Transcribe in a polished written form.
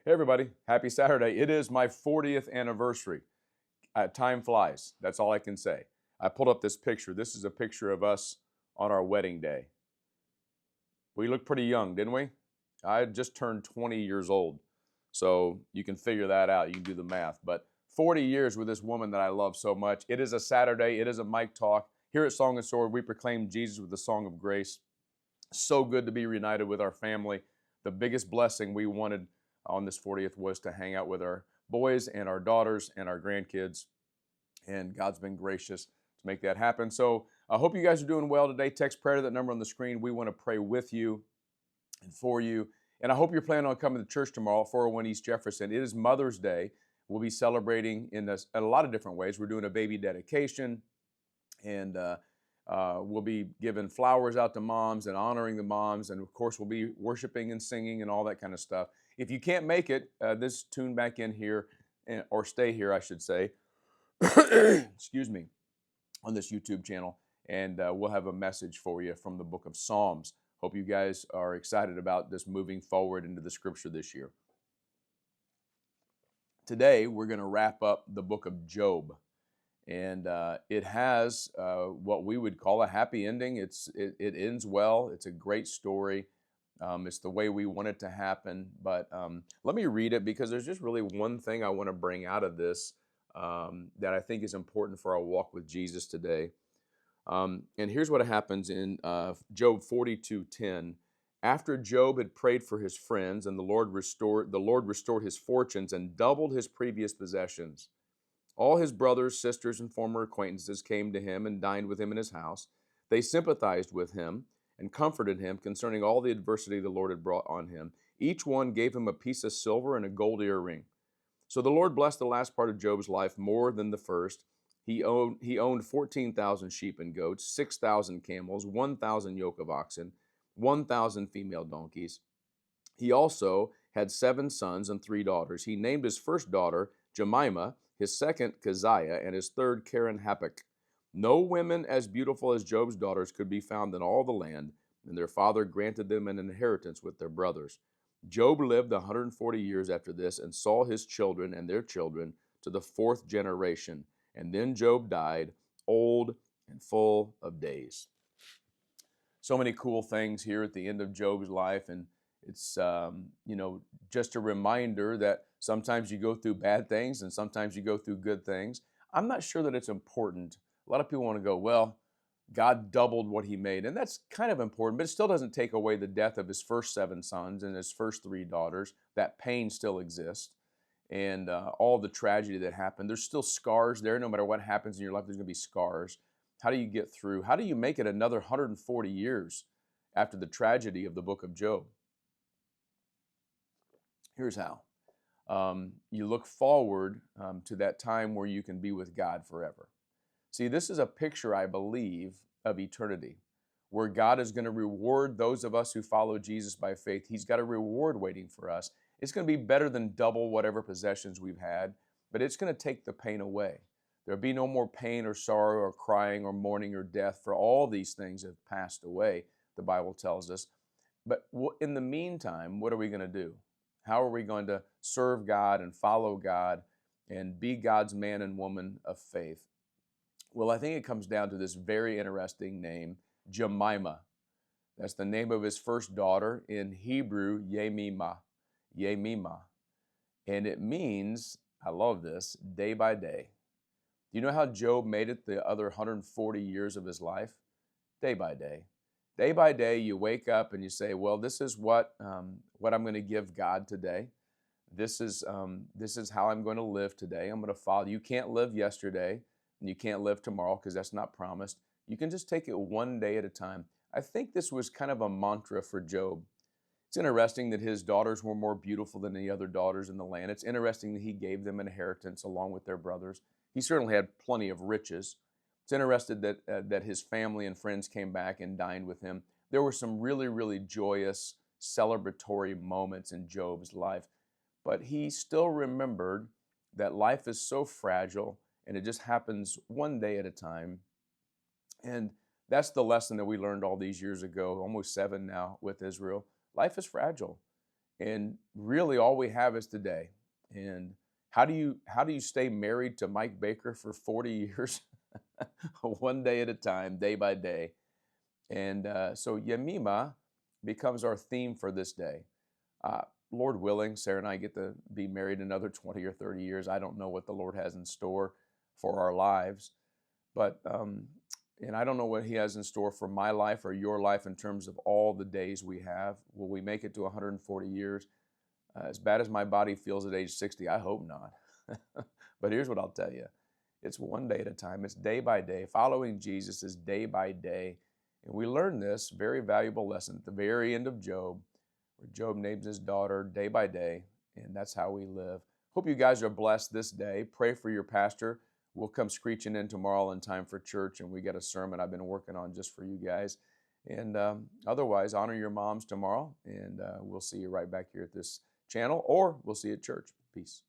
Hey everybody, happy Saturday. It is my 40th anniversary. Time flies. That's all I can say. I pulled up this picture. This is a picture of us on our wedding day. We looked pretty young, didn't we? I had just turned 20 years old. So you can figure that out. You can do the math. But 40 years with this woman that I love so much. It is a Saturday. It is a mic talk. Here at Song and Sword, we proclaim Jesus with the song of grace. So good to be reunited with our family. The biggest blessing we wanted on this 40th was to hang out with our boys and our daughters and our grandkids. And God's been gracious to make that happen. So I hope you guys are doing well today. Text prayer to that number on the screen. We want to pray with you and for you. And I hope you're planning on coming to church tomorrow at 401 East Jefferson. It is Mother's Day. We'll be celebrating in a lot of different ways. We're doing a baby dedication, and we'll be giving flowers out to moms and honoring the moms. And of course, we'll be worshiping and singing and all that kind of stuff. If you can't make it, just tune back in here, or stay here, I should say, excuse me, on this YouTube channel. And we'll have a message for you from the book of Psalms. Hope you guys are excited about this moving forward into the scripture this year. Today, we're going to wrap up the book of Job. And it has what we would call a happy ending. It ends well. It's a great story. It's the way we want it to happen. But let me read it, because there's just really one thing I want to bring out of this that I think is important for our walk with Jesus today. And here's what happens in Job 42:10. After Job had prayed for his friends, and the Lord restored his fortunes and doubled his previous possessions. All his brothers, sisters, and former acquaintances came to him and dined with him in his house. They sympathized with him and comforted him concerning all the adversity the Lord had brought on him. Each one gave him a piece of silver and a gold earring. So the Lord blessed the last part of Job's life more than the first. He owned 14,000 sheep and goats, 6,000 camels, 1,000 yoke of oxen, 1,000 female donkeys. He also had 7 sons and 3 daughters. He named his first daughter Jemimah, his second Keziah, and his third Karen-Happuch. No women as beautiful as Job's daughters could be found in all the land, and their father granted them an inheritance with their brothers. Job lived 140 years after this and saw his children and their children to the 4th generation. And then Job died, old and full of days. So many cool things here at the end of Job's life, and it's just a reminder that sometimes you go through bad things and sometimes you go through good things. I'm not sure that it's important. A lot of people want to go, well, God doubled what he made, and that's kind of important, but it still doesn't take away the death of his first 7 sons and his first 3 daughters. That pain still exists, and all the tragedy that happened. There's still scars there. No matter what happens in your life, there's going to be scars. How do you get through? How do you make it another 140 years after the tragedy of the book of Job? Here's how. You look forward to that time where you can be with God forever. See, this is a picture, I believe, of eternity, where God is going to reward those of us who follow Jesus by faith. He's got a reward waiting for us. It's going to be better than double whatever possessions we've had, but it's going to take the pain away. There'll be no more pain or sorrow or crying or mourning or death, for all these things have passed away, the Bible tells us. But in the meantime, what are we going to do? How are we going to serve God and follow God and be God's man and woman of faith? Well, I think it comes down to this very interesting name, Jemimah. That's the name of his first daughter, in Hebrew, Yemimah. Yemimah. And it means, I love this, day by day. Do you know how Job made it the other 140 years of his life? Day by day. Day by day, you wake up and you say, well, this is what I'm going to give God today. This is how I'm going to live today. I'm going to follow. You can't live yesterday, and you can't live tomorrow, because that's not promised. You can just take it one day at a time. I think this was kind of a mantra for Job. It's interesting that his daughters were more beautiful than the other daughters in the land. It's interesting that he gave them an inheritance along with their brothers. He certainly had plenty of riches. It's interesting that his family and friends came back and dined with him. There were some really, really joyous, celebratory moments in Job's life. But he still remembered that life is so fragile, and it just happens one day at a time. And that's the lesson that we learned all these years ago, almost 7 now, with Israel. Life is fragile. And really all we have is today. And how do you stay married to Mike Baker for 40 years? One day at a time, day by day. And so Yemima becomes our theme for this day. Uh, Lord willing, Sarah and I get to be married another 20 or 30 years. I don't know what the Lord has in store for our lives, but and I don't know what He has in store for my life or your life in terms of all the days we have. Will we make it to 140 years? As bad as my body feels at age 60, I hope not. But here's what I'll tell you. It's one day at a time. It's day by day. Following Jesus is day by day. And we learn this very valuable lesson at the very end of Job, where Job names his daughter day by day, and that's how we live. Hope you guys are blessed this day. Pray for your pastor. We'll come screeching in tomorrow in time for church, and we got a sermon I've been working on just for you guys. And otherwise, honor your moms tomorrow, and we'll see you right back here at this channel, or we'll see you at church. Peace.